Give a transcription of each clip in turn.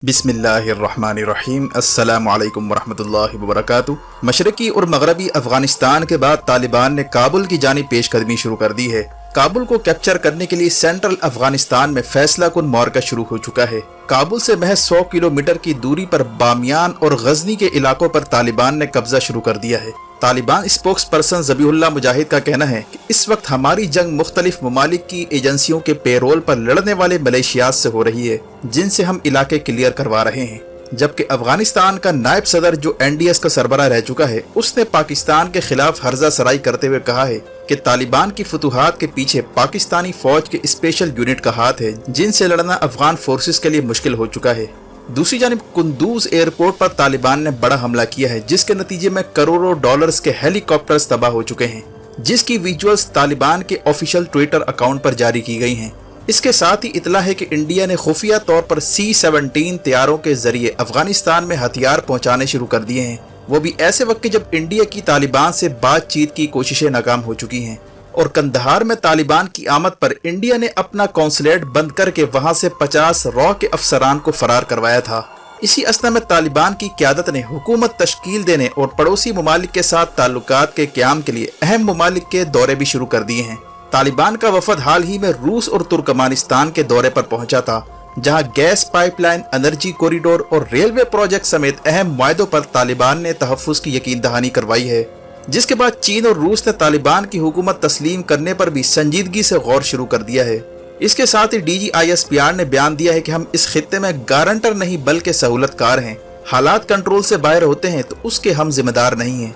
बिस्मिल्लाहिर्रहमानिर्रहीम अस्सलामु अलैकुम वरहमतुल्लाहि वबरकातुहू। मशरकी और मगरबी अफगानिस्तान के बाद तालिबान ने काबुल की जानिब पेशकदमी शुरू कर दी है। काबुल को कैप्चर करने के लिए सेंट्रल अफगानिस्तान में फैसला कुन मार्का शुरू हो चुका है। काबुल से महज 100 किलोमीटर की दूरी पर बामियान और गजनी के इलाकों पर तालिबान ने कब्जा शुरू कर दिया है। तालिबान स्पोक्स पर्सन ज़बीहुल्लाह मुजाहिद का कहना है कि इस वक्त हमारी जंग मुख्तलिफ ममालिक की एजेंसियों के पेरोल पर लड़ने वाले मलेशियात से हो रही है, जिनसे हम इलाके क्लियर करवा रहे हैं। जबकि अफगानिस्तान का नायब सदर जो NDS का सरबराह रह चुका है, उसने पाकिस्तान के खिलाफ हर्जा सराई करते हुए कहा है कि तालिबान की फतूहात के पीछे पाकिस्तानी फौज के स्पेशल यूनिट का हाथ है, जिनसे लड़ना अफगान फोर्सेस के लिए मुश्किल हो चुका है। दूसरी जानिब कुंदूज एयरपोर्ट पर तालिबान ने बड़ा हमला किया है, जिसके नतीजे में करोड़ों डॉलर्स के हेलीकॉप्टर्स तबाह हो चुके हैं, जिसकी विजुअल्स तालिबान के ऑफिशियल ट्विटर अकाउंट पर जारी की गई हैं। इसके साथ ही इतला है कि इंडिया ने खुफिया तौर पर C-17 तैयारों के जरिए अफगानिस्तान में हथियार पहुंचाने शुरू कर दिए हैं, वो भी ऐसे वक्त जब इंडिया की तालिबान से बातचीत की कोशिशें नाकाम हो चुकी हैं। और कंदहार में तालिबान की आमद पर इंडिया ने अपना कौंसलेट बंद करके वहां से 50 रॉ के अफसरान को फरार करवाया था। इसी असना में तालिबान की क़यादत ने हुकूमत तश्कील देने और पड़ोसी ममालिक के साथ ताल्लुकात के क़याम के लिए अहम ममालिक के दौरे भी शुरू कर दिए हैं। तालिबान का वफद हाल ही में रूस और तुर्कमानिस्तान के दौरे पर पहुंचा था, जहां गैस पाइपलाइन, एनर्जी कॉरिडोर और रेलवे प्रोजेक्ट समेत अहम मुआहदों पर तालिबान ने तहफ़्फ़ुज़ की यकीन दहानी करवाई है। जिसके बाद चीन और रूस ने तालिबान की हुकूमत तस्लीम करने पर भी संजीदगी से गौर शुरू कर दिया है। इसके साथ ही DGISPR ने बयान दिया है कि हम इस खित्ते में गारंटर नहीं बल्कि सहूलतकार हैं। हालात कंट्रोल से बाहर होते हैं तो उसके हम जिम्मेदार नहीं हैं।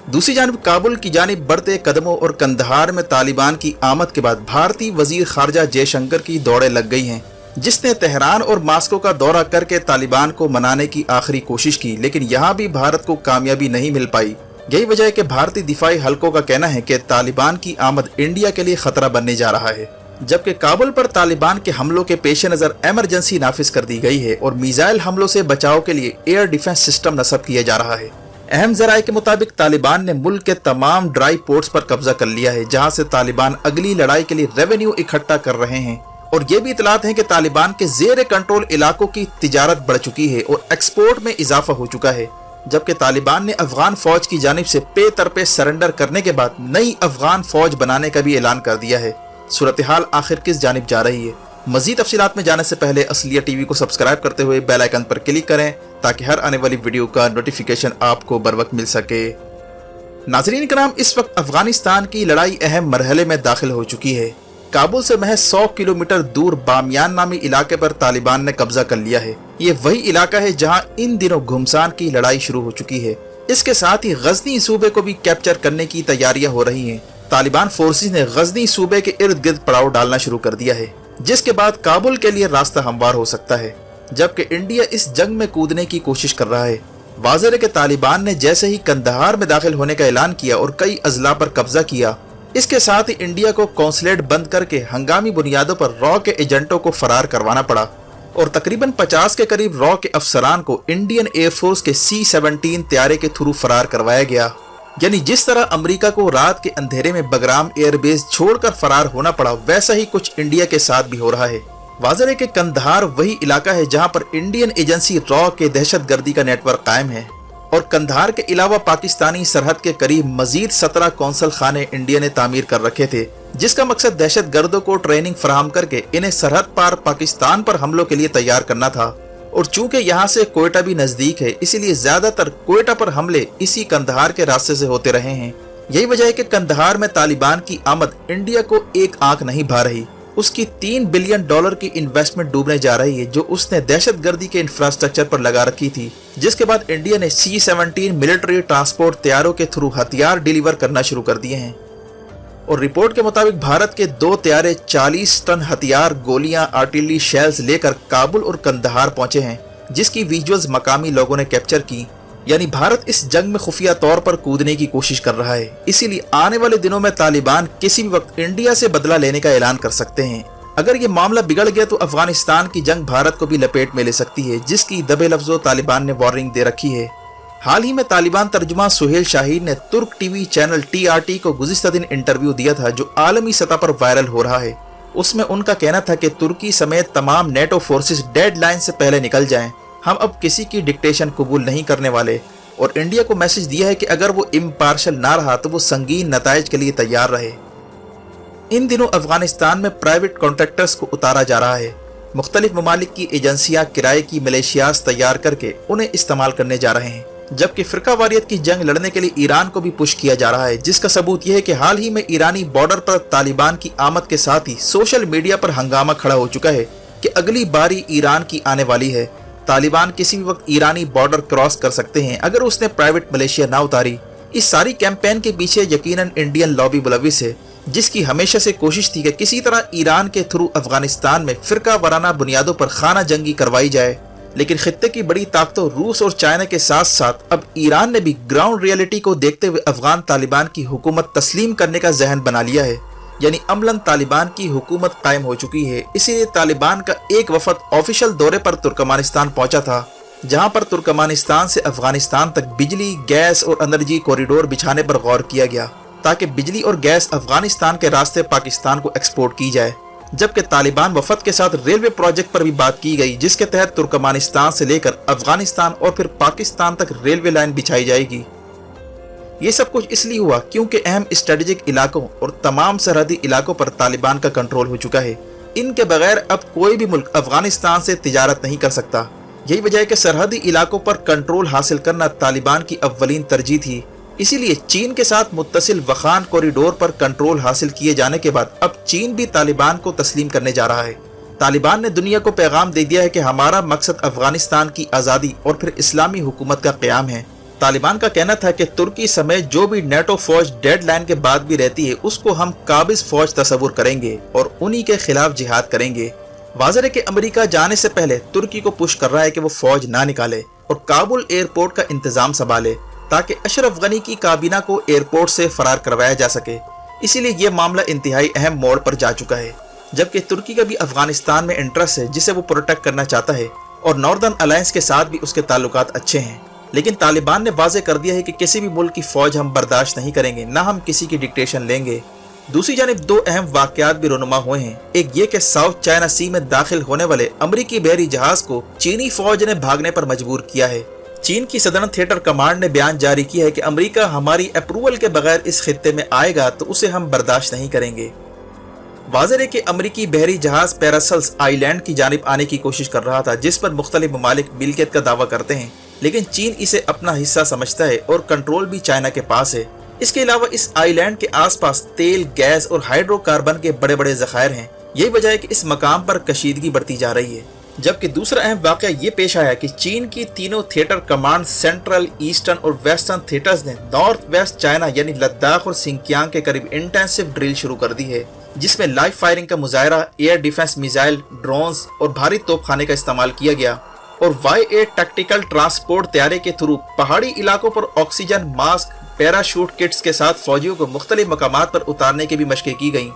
दूसरी जानिब काबुल की जानिब बढ़ते कदमों और कंदहार में तालिबान की आमद के बाद भारतीय वजीर खारजा जयशंकर की दौड़ें लग गई हैं, जिसने तेहरान और मास्को का दौरा करके तालिबान को मनाने की आखिरी कोशिश की, लेकिन यहाँ भी भारत को कामयाबी नहीं मिल पाई। यही वजह है कि भारतीय दिफाई हलकों का कहना है कि तालिबान की आमद इंडिया के लिए खतरा बनने जा रहा है। जबकि काबुल पर तालिबान के हमलों के पेश नज़र एमरजेंसी नाफिज कर दी गई है और मिसाइल हमलों से बचाव के लिए एयर डिफेंस सिस्टम नस्ब किया जा रहा है। अहम ज़राए के मुताबिक तालिबान ने मुल्क के तमाम ड्राई पोर्ट्स पर कब्जा कर लिया है, जहाँ से तालिबान अगली लड़ाई के लिए रेवेन्यू इकट्ठा कर रहे हैं। और ये भी इतलात है कि तालिबान के जेर कंट्रोल इलाकों की तिजारत बढ़ चुकी है और एक्सपोर्ट में इजाफा हो चुका है। जबकि तालिबान ने अफगान फौज की जानिब से पे तरपे सरेंडर करने के बाद नई अफगान फौज बनाने का भी ऐलान कर दिया है। सूरत हाल आखिर किस जानिब जा रही है? मजीद तफसीलात में जाने से पहले असलियत TV को सब्सक्राइब करते हुए बेल आइकन पर क्लिक करें, ताकि हर आने वाली वीडियो का नोटिफिकेशन आपको बर वक्त मिल सके। नाज़रीन कराम, इस वक्त अफगानिस्तान की लड़ाई अहम मरहले में दाखिल हो चुकी है। काबुल से महज 100 किलोमीटर दूर बामियान नामी इलाके पर तालिबान ने कब्जा कर लिया है। ये वही इलाका है जहां इन दिनों घुमसान की लड़ाई शुरू हो चुकी है। इसके साथ ही गजनी सूबे को भी कैप्चर करने की तैयारियां हो रही हैं। तालिबान फोर्सेस ने गजनी सूबे के इर्द गिर्द पड़ाव डालना शुरू कर दिया है, जिसके बाद काबुल के लिए रास्ता हमवार हो सकता है। जबकि इंडिया इस जंग में कूदने की कोशिश कर रहा है। वाज़ेह है कि तालिबान ने जैसे ही कंदहार में दाखिल होने का ऐलान किया और कई अजला पर कब्जा किया, इसके साथ ही इंडिया को कौंसलेट बंद करके हंगामी बुनियादों पर रॉ के एजेंटों को फरार करवाना पड़ा और तकरीबन 50 के करीब रॉ के अफसरान को इंडियन एयरफोर्स के C-17 तैयारे के थ्रू फरार करवाया गया। यानी जिस तरह अमेरिका को रात के अंधेरे में बगराम एयरबेस छोड़कर फरार होना पड़ा, वैसा ही कुछ इंडिया के साथ भी हो रहा है। वाज़ेह है कि कंदहार वही इलाका है जहां पर इंडियन एजेंसी रॉ के दहशतगर्दी का नेटवर्क कायम है। और कंदहार के अलावा पाकिस्तानी सरहद के करीब मजीद 17 कौंसल खाने इंडिया ने तामीर कर रखे थे, जिसका मकसद दहशत गर्दों को ट्रेनिंग फराहम करके इन्हें सरहद पार पाकिस्तान पर हमलों के लिए तैयार करना था। और चूंकि यहाँ से कोयटा भी नजदीक है, इसीलिए ज्यादातर कोयटा पर हमले इसी कंदहार के रास्ते से होते रहे हैं। यही वजह है कि कंदहार में तालिबान की आमद इंडिया को एक आंख नहीं भा रही। उसकी $3 बिलियन की इन्वेस्टमेंट डूबने जा रही है, जो उसने दहशतगर्दी के इंफ्रास्ट्रक्चर पर लगा रखी थी। जिसके बाद इंडिया ने C-17 मिलिट्री ट्रांसपोर्ट तैयारों के थ्रू हथियार डिलीवर करना शुरू कर दिए हैं। और रिपोर्ट के मुताबिक भारत के 2 तैयारे 40 टन हथियार, गोलियां, आर्टिलरी शेल्स लेकर काबुल और कंदहार पहुंचे हैं, जिसकी विजुअल्स मकामी लोगों ने कैप्चर की। यानी भारत इस जंग में खुफिया तौर पर कूदने की कोशिश कर रहा है। इसीलिए आने वाले दिनों में तालिबान किसी भी वक्त इंडिया से बदला लेने का ऐलान कर सकते हैं। अगर ये मामला बिगड़ गया तो अफगानिस्तान की जंग भारत को भी लपेट में ले सकती है, जिसकी दबे लफ्जों तालिबान ने वार्निंग दे रखी है। हाल ही में तालिबान तर्जुमा सुहेल शाहीन ने तुर्क TV चैनल TRT को गुज़िश्ता दिन इंटरव्यू दिया था, जो आलमी सतह पर वायरल हो रहा है। اس میں उनका कहना था कि तुर्की समेत तमाम नेटो फोर्सेस डेड लाइन से पहले निकल जाएं। हम अब किसी की डिक्टेशन कबूल नहीं करने वाले, और इंडिया को मैसेज दिया है कि अगर वो इम्पार्शल ना रहा तो वो संगीन नताइज के लिए तैयार रहे। इन दिनों अफगानिस्तान में प्राइवेट कॉन्ट्रैक्टर्स को उतारा जा रहा है। मुख्तलिफ ममालिक की एजेंसियां किराए की मलेशियाज तैयार करके उन्हें इस्तेमाल करने जा रहे हैं, जबकि फिरका वारियत की जंग लड़ने के लिए ईरान को भी पुश किया जा रहा है, जिसका सबूत यह है कि हाल ही में ईरानी बॉर्डर पर तालिबान की आमद के साथ ही सोशल मीडिया पर हंगामा खड़ा हो चुका है कि अगली बारी ईरान की आने वाली है। तालिबान किसी भी वक्त ईरानी बॉर्डर क्रॉस कर सकते हैं अगर उसने प्राइवेट मलेशिया ना उतारी। इस सारी कैंपेन के पीछे यकीनन इंडियन लॉबी मुलविस है, जिसकी हमेशा से कोशिश थी कि किसी तरह ईरान के थ्रू अफगानिस्तान में फिरका वाराना बुनियादों पर खाना जंगी करवाई जाए। लेकिन खित्ते की बड़ी ताकतों रूस और चाइना के साथ साथ अब ईरान ने भी ग्राउंड रियलिटी को देखते हुए अफगान तालिबान की हुकूमत तस्लीम करने का जहन बना लिया है, यानी अमलन तालिबान की हुकूमत कायम हो चुकी है। इसीलिए तालिबान का एक वफद ऑफिशियल दौरे पर तुर्कमानिस्तान पहुंचा था, जहां पर तुर्कमानिस्तान से अफगानिस्तान तक बिजली, गैस और एनर्जी कॉरिडोर बिछाने पर गौर किया गया, ताकि बिजली और गैस अफगानिस्तान के रास्ते पाकिस्तान को एक्सपोर्ट की जाए। जबकि तालिबान वफद के साथ रेलवे प्रोजेक्ट पर भी बात की गई, जिसके तहत तुर्कमानिस्तान से लेकर अफगानिस्तान और फिर पाकिस्तान तक रेलवे लाइन बिछाई जाएगी। ये सब कुछ इसलिए हुआ क्योंकि अहम स्ट्रेटेजिक इलाकों और तमाम सरहदी इलाकों पर तालिबान का कंट्रोल हो चुका है। इनके बगैर अब कोई भी मुल्क अफगानिस्तान से तिजारत नहीं कर सकता। यही वजह है कि सरहदी इलाकों पर कंट्रोल हासिल करना तालिबान की अव्वलीन तरजीह थी। इसीलिए चीन के साथ मुत्तसिल वखान कॉरिडोर पर कंट्रोल हासिल किए जाने के बाद अब चीन भी तालिबान को तस्लीम करने जा रहा है। तालिबान ने दुनिया को पैगाम दे दिया है कि हमारा मकसद अफगानिस्तान की आज़ादी और फिर इस्लामी हुकूमत का क़याम है। तालिबान का कहना था कि तुर्की समेत जो भी नेटो फौज डेड लाइन के बाद भी रहती है उसको हम काबिज फौज तस्वुर करेंगे और उन्हीं के खिलाफ जिहाद करेंगे। वाज़ेह है कि अमेरिका जाने से पहले तुर्की को पुश कर रहा है कि वो फौज ना निकाले और काबुल एयरपोर्ट का इंतजाम संभाले, ताकि अशरफ गनी की काबीना को एयरपोर्ट से फरार करवाया जा सके। इसीलिए ये मामला इंतहाई अहम मोड़ पर जा चुका है। जबकि तुर्की का भी अफगानिस्तान में इंटरेस्ट है जिसे वो प्रोटेक्ट करना चाहता है, और नॉर्दर्न अलायंस के साथ भी उसके ताल्लुकात अच्छे हैं। लेकिन तालिबान ने वाज़ेह कर दिया है कि किसी भी मुल्क की फौज हम बर्दाश्त नहीं करेंगे, ना हम किसी की डिक्टेशन लेंगे। दूसरी जानिब दो अहम वाकयात भी रोनुमा हुए हैं। एक ये कि साउथ चाइना सी में दाखिल होने वाले अमरीकी बहरी जहाज को चीनी फौज ने भागने पर मजबूर किया है। चीन की सदर्न थिएटर कमांड ने बयान जारी किया है कि अमेरिका हमारी अप्रूवल के बगैर इस खित्ते में आएगा तो उसे हम बर्दाश्त नहीं करेंगे। वाज़ेह है कि अमरीकी बहरी जहाज पैरासल्स आइलैंड की जानिब आने की कोशिश कर रहा था, जिस पर मुख्तलिफ ममालिक मिल्कियत का दावा करते हैं, लेकिन चीन इसे अपना हिस्सा समझता है और कंट्रोल भी चाइना के पास है। इसके अलावा इस आइलैंड के आसपास तेल, गैस और हाइड्रोकार्बन के बड़े बड़े ज़खायर हैं। यही वजह है कि इस मकाम पर कशीदगी बढ़ती जा रही है। जबकि दूसरा अहम वाक़या ये पेश आया कि चीन की तीनों थिएटर कमांड सेंट्रल, ईस्टर्न और वेस्टर्न थिएटर्स ने नॉर्थ वेस्ट चाइना यानी लद्दाख और सिंकियांग के करीब इंटेंसिव ड्रिल शुरू कर दी है, जिसमें लाइव फायरिंग का मुजाहरा, एयर डिफेंस मिसाइल, ड्रोन्स और भारी तोपखाने का इस्तेमाल किया गया। और Y-8 टैक्टिकल ट्रांसपोर्ट तैयारे के थ्रू पहाड़ी इलाकों पर ऑक्सीजन मास्क, पैराशूट किट्स के साथ फौजियों को मुख्तलिफ मकामात पर उतारने की भी मशक़ें की गईं।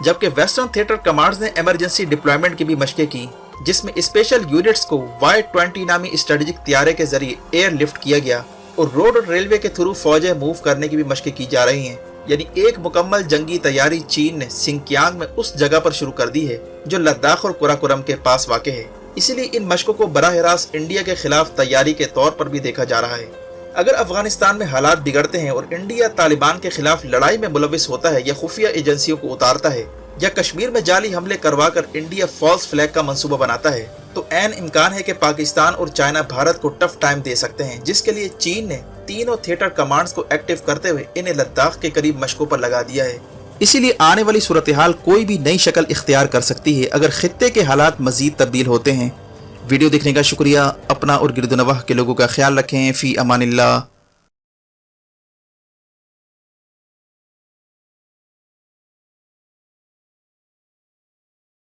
जबकि वेस्टर्न थिएटर कमांड्स ने इमरजेंसी डिप्लॉयमेंट की भी मशक़ें की, जिसमें स्पेशल यूनिट्स को Y-20 नामी स्ट्रेटेजिक तैयारे के जरिए एयर लिफ्ट किया गया और रोड और रेलवे के थ्रू फौजें मूव करने की भी मशक़ें की जा रही हैं। यानी एक मुकम्मल जंगी तैयारी चीन ने सिंकियांग में उस जगह पर शुरू कर दी है जो लद्दाख और कुराकोरम के पास वाक़ है। इसीलिए इन मशकों को बराह रास्त इंडिया के खिलाफ तैयारी के तौर पर भी देखा जा रहा है। अगर अफगानिस्तान में हालात बिगड़ते हैं और इंडिया तालिबान के खिलाफ लड़ाई में मुलविस होता है या खुफिया एजेंसियों को उतारता है या कश्मीर में जाली हमले करवा कर इंडिया फॉल्स फ्लैग का मंसूबा बनाता है, तो ऐन इम्कान है कि पाकिस्तान और चाइना भारत को टफ टाइम दे सकते हैं, जिसके लिए चीन ने तीनों थिएटर कमांड्स को एक्टिव करते हुए इन्हें लद्दाख के करीब मशकों पर लगा दिया है। इसीलिए आने वाली सूरत हाल कोई भी नई शक्ल इख्तियार कर सकती है अगर खित्ते के हालात मजीद तब्दील होते हैं। वीडियो देखने का शुक्रिया। अपना और गिरदुनवाह के लोगों का ख्याल रखें। फी अमानिल्लाह।